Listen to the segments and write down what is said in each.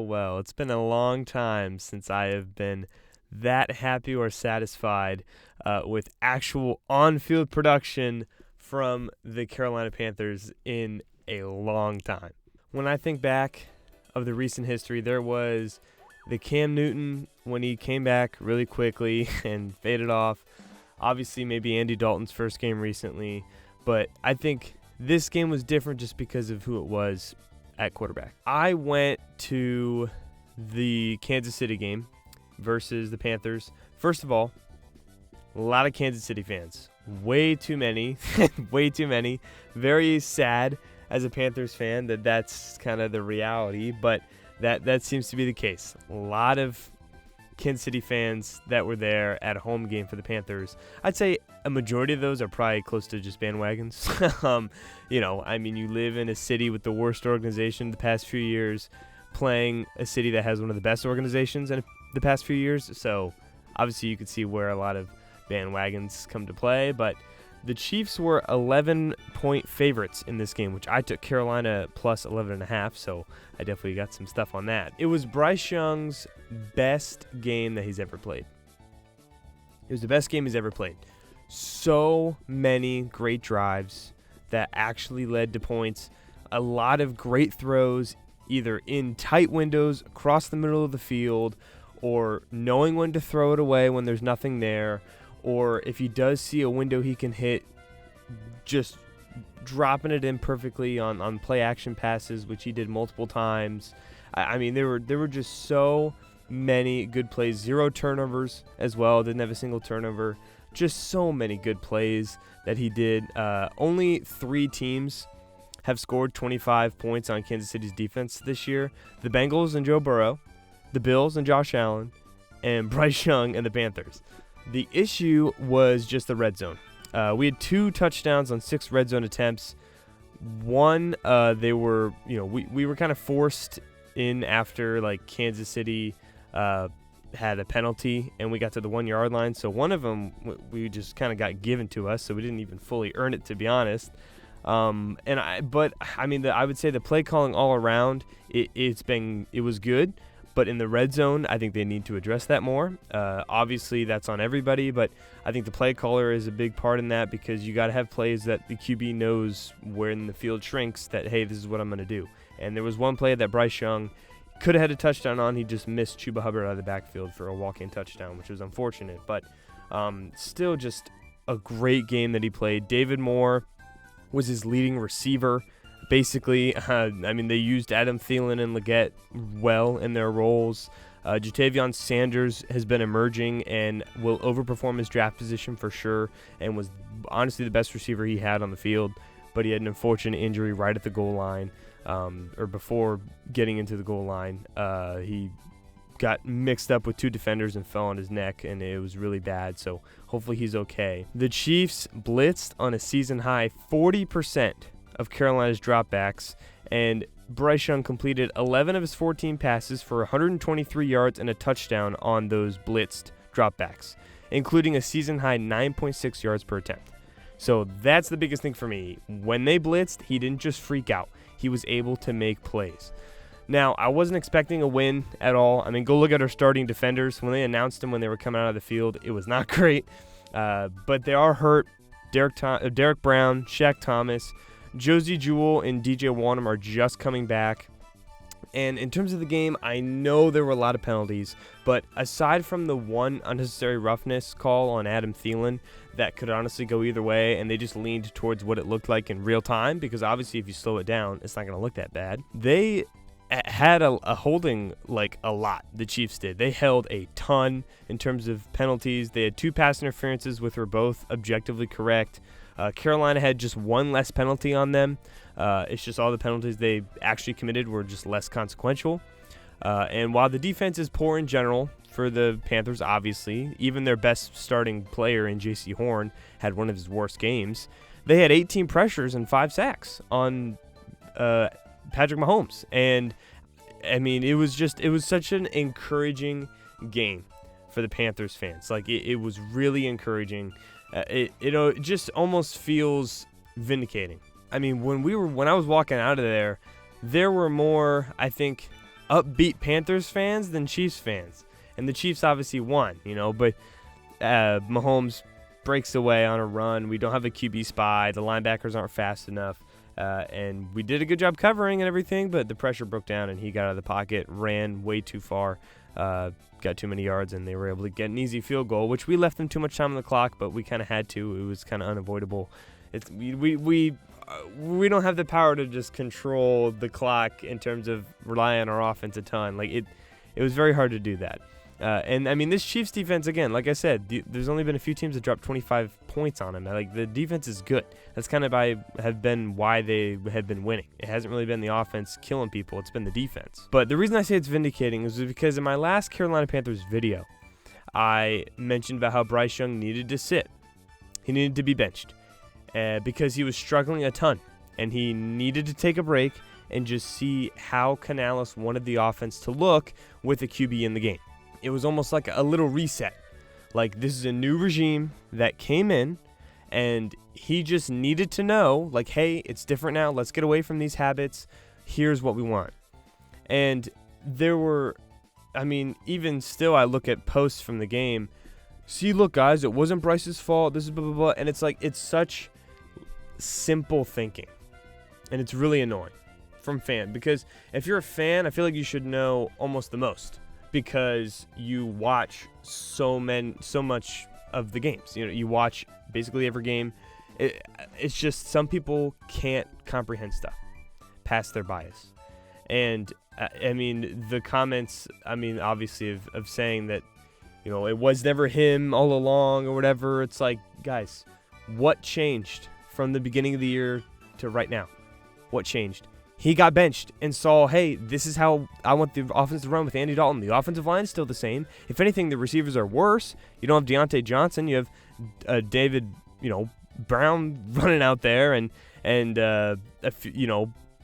Well, it's been a long time since I have been that happy or satisfied with actual on-field production from the Carolina Panthers in a long time. When I think back of the recent history, there was the Cam Newton when he came back really quickly and faded off. Obviously, maybe Andy Dalton's first game recently, but I think this game was different just because of who it was at quarterback. I went to the Kansas City game versus the Panthers. First of all, a lot of Kansas City fans. Way too many. Way too many. Very sad as a Panthers fan that's kind of the reality, but that seems to be the case. A lot of Kansas City fans that were there at a home game for the Panthers. I'd say a majority of those are probably close to just bandwagons. You live in a city with the worst organization the past few years, playing a city that has one of the best organizations in the past few years. So obviously you could see where a lot of bandwagons come to play, but the Chiefs were 11-point favorites in this game, which I took Carolina plus 11.5, so I definitely got some stuff on that. It was Bryce Young's best game that he's ever played. It was the best game he's ever played. So many great drives that actually led to points. A lot of great throws, either in tight windows across the middle of the field, or knowing when to throw it away when there's nothing there, or if he does see a window he can hit, just dropping it in perfectly on play action passes, which he did multiple times. There were just so many good plays. 0 turnovers as well. Didn't have a single turnover. Just so many good plays that he did. Only 3 teams have scored 25 points on Kansas City's defense this year. The Bengals and Joe Burrow, the Bills and Josh Allen, and Bryce Young and the Panthers. The issue was just the red zone. We had 2 touchdowns on 6 red zone attempts. One, we were kind of forced in after Kansas City had a penalty and we got to the 1-yard line. So one of them we just kind of got given to us, so we didn't even fully earn it, to be honest. I would say the play calling all around it was good. But in the red zone, I think they need to address that more. Obviously, that's on everybody, but I think the play caller is a big part in that, because you got to have plays that the QB knows when the field shrinks that, hey, this is what I'm going to do. And there was one play that Bryce Young could have had a touchdown on. He just missed Chuba Hubbard out of the backfield for a walk-in touchdown, which was unfortunate. But still just a great game that he played. David Moore was his leading receiver. Basically, they used Adam Thielen and Leggett well in their roles. Jatavion Sanders has been emerging and will overperform his draft position for sure, and was honestly the best receiver he had on the field. But he had an unfortunate injury right at the goal line, or before getting into the goal line. He got mixed up with 2 defenders and fell on his neck, and it was really bad, so hopefully he's okay. The Chiefs blitzed on a season-high 40% of Carolina's dropbacks, and Bryce Young completed 11 of his 14 passes for 123 yards and a touchdown on those blitzed dropbacks, including a season-high 9.6 yards per attempt. So that's the biggest thing for me. When they blitzed, he didn't just freak out. He was able to make plays. Now, I wasn't expecting a win at all. Go look at our starting defenders. When they announced them when they were coming out of the field, it was not great. But they are hurt. Derek Brown, Shaq Thomas, Josie Jewell and DJ Wonnum are just coming back. And in terms of the game, I know there were a lot of penalties, but aside from the one unnecessary roughness call on Adam Thielen that could honestly go either way, and they just leaned towards what it looked like in real time, because obviously if you slow it down, it's not going to look that bad. They had a holding a lot, the Chiefs did. They held a ton in terms of penalties. They had 2 pass interferences, which were both objectively correct. Carolina had just one less penalty on them. It's just all the penalties they actually committed were just less consequential. And while the defense is poor in general for the Panthers, obviously, even their best starting player in J.C. Horn had one of his worst games. They had 18 pressures and 5 sacks on Patrick Mahomes. And, I mean, it was such an encouraging game for the Panthers fans. Like, it was really encouraging. It just almost feels vindicating. I mean, when I was walking out of there were more, I think, upbeat Panthers fans than Chiefs fans. And the Chiefs obviously won, but Mahomes breaks away on a run. We don't have a QB spy. The linebackers aren't fast enough. And we did a good job covering and everything, but the pressure broke down and he got out of the pocket, ran way too far, got too many yards, and they were able to get an easy field goal, which we left them too much time on the clock, but we kind of had to. It was kind of unavoidable. We don't have the power to just control the clock in terms of rely on our offense a ton. Like it was very hard to do that. And I mean, this Chiefs defense, again, like I said, there's only been a few teams that dropped 25 points on them. Like, the defense is good. That's kind of have been why they have been winning. It hasn't really been the offense killing people. It's been the defense. But the reason I say it's vindicating is because in my last Carolina Panthers video, I mentioned about how Bryce Young needed to sit. He needed to be benched because he was struggling a ton. And he needed to take a break and just see how Canales wanted the offense to look with a QB in the game. It was almost like a little reset. Like, this is a new regime that came in, and he just needed to know, like, hey, it's different now. Let's get away from these habits. Here's what we want. And there were, I mean, even still, I look at posts from the game. See, look, guys, it wasn't Bryce's fault. This is blah, blah, blah. And it's like, it's such simple thinking. And it's really annoying from fan. Because if you're a fan, I feel like you should know almost the most. Because you watch so much of the games. You watch basically every game. It's just some people can't comprehend stuff past their bias. And, I mean, the comments, I mean, obviously, of saying that, it was never him all along or whatever. It's like, guys, what changed from the beginning of the year to right now? What changed? He got benched and saw, hey, this is how I want the offense to run with Andy Dalton. The offensive line is still the same. If anything, the receivers are worse. You don't have Deontay Johnson. You have David, Brown running out there, and a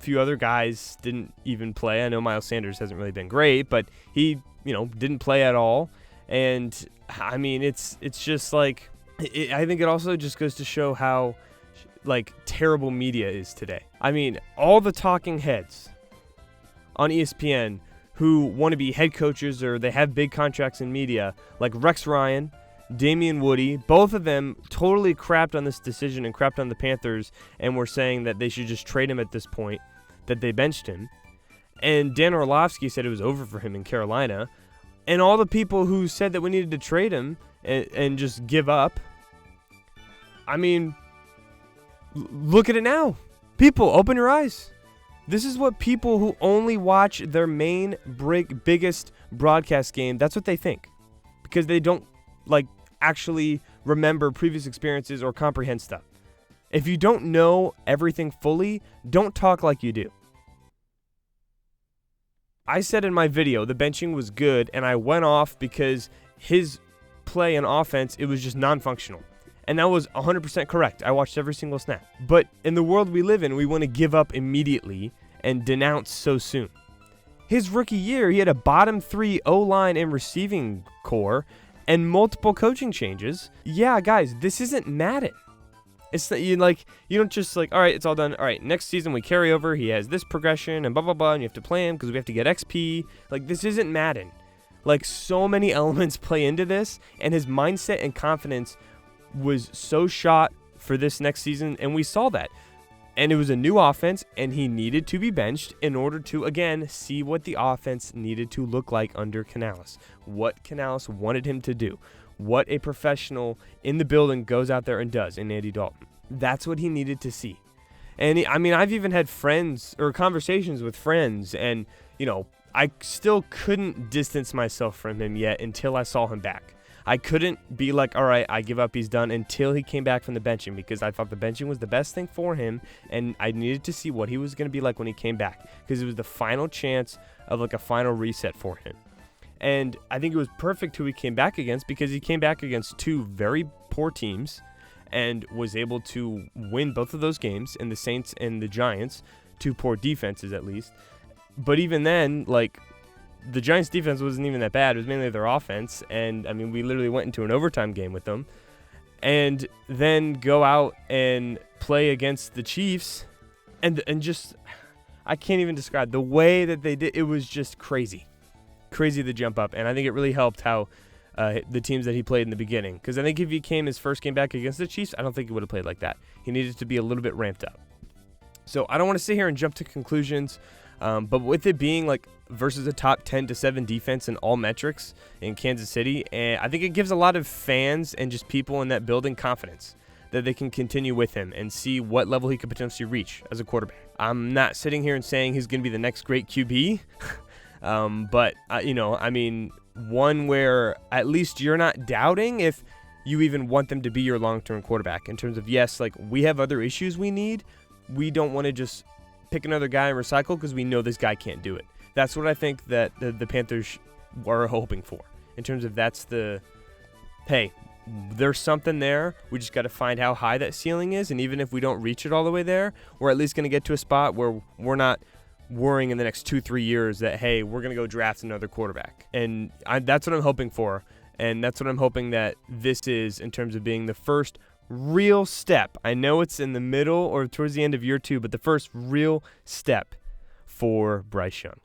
few other guys didn't even play. I know Miles Sanders hasn't really been great, but he, didn't play at all. And I mean, it's just like, I think it also just goes to show how terrible media is today. I mean, all the talking heads on ESPN who want to be head coaches or they have big contracts in media, like Rex Ryan, Damian Woody, both of them totally crapped on this decision and crapped on the Panthers and were saying that they should just trade him at this point, that they benched him. And Dan Orlovsky said it was over for him in Carolina. And all the people who said that we needed to trade him and just give up, I mean, look at it now. People, open your eyes. This is what people who only watch their main biggest broadcast game, that's what they think. Because they don't, actually remember previous experiences or comprehend stuff. If you don't know everything fully, don't talk like you do. I said in my video the benching was good, and I went off because his play and offense, it was just non-functional. And that was 100% correct. I watched every single snap. But in the world we live in, we want to give up immediately and denounce so soon. His rookie year, he had a bottom 3 O-line and receiving core and multiple coaching changes. Yeah, guys, this isn't Madden. It's not, you don't just all right, it's all done. All right, next season we carry over. He has this progression and blah, blah, blah, and you have to play him because we have to get XP. This isn't Madden. So many elements play into this, and his mindset and confidence was so shot for this next season, and we saw that. And it was a new offense, and he needed to be benched in order to, again, see what the offense needed to look like under Canales. What Canales wanted him to do. What a professional in the building goes out there and does in Andy Dalton. That's what he needed to see. And, I've even had friends or conversations with friends, and, I still couldn't distance myself from him yet until I saw him back. I couldn't be like, all right, I give up, he's done, until he came back from the benching, because I thought the benching was the best thing for him, and I needed to see what he was going to be like when he came back, because it was the final chance of like a final reset for him. And I think it was perfect who he came back against, because he came back against two very poor teams and was able to win both of those games, in the Saints and the Giants, two poor defenses at least. But even then, like, the Giants' defense wasn't even that bad. It was mainly their offense. And, I mean, we literally went into an overtime game with them. And then go out and play against the Chiefs. And just, I can't even describe the way that they did. It was just crazy. Crazy to jump up. And I think it really helped how the teams that he played in the beginning. Because I think if he came his first game back against the Chiefs, I don't think he would have played like that. He needed to be a little bit ramped up. So I don't want to sit here and jump to conclusions. But with it being like versus a top 10 to 7 defense in all metrics in Kansas City, and I think it gives a lot of fans and just people in that building confidence that they can continue with him and see what level he could potentially reach as a quarterback. I'm not sitting here and saying he's going to be the next great QB, but I mean, one where at least you're not doubting if you even want them to be your long-term quarterback, in terms of, yes, like, we have other issues we need. We don't want to just pick another guy and recycle because we know this guy can't do it. That's what I think that the Panthers are hoping for, in terms of that's the, hey, there's something there. We just got to find how high that ceiling is, and even if we don't reach it all the way there, we're at least going to get to a spot where we're not worrying in the next 2-3 years that, hey, we're going to go draft another quarterback. And that's what I'm hoping for, and that's what I'm hoping that this is, in terms of being the first real step. I know it's in the middle or towards the end of year 2, but the first real step for Bryce Young.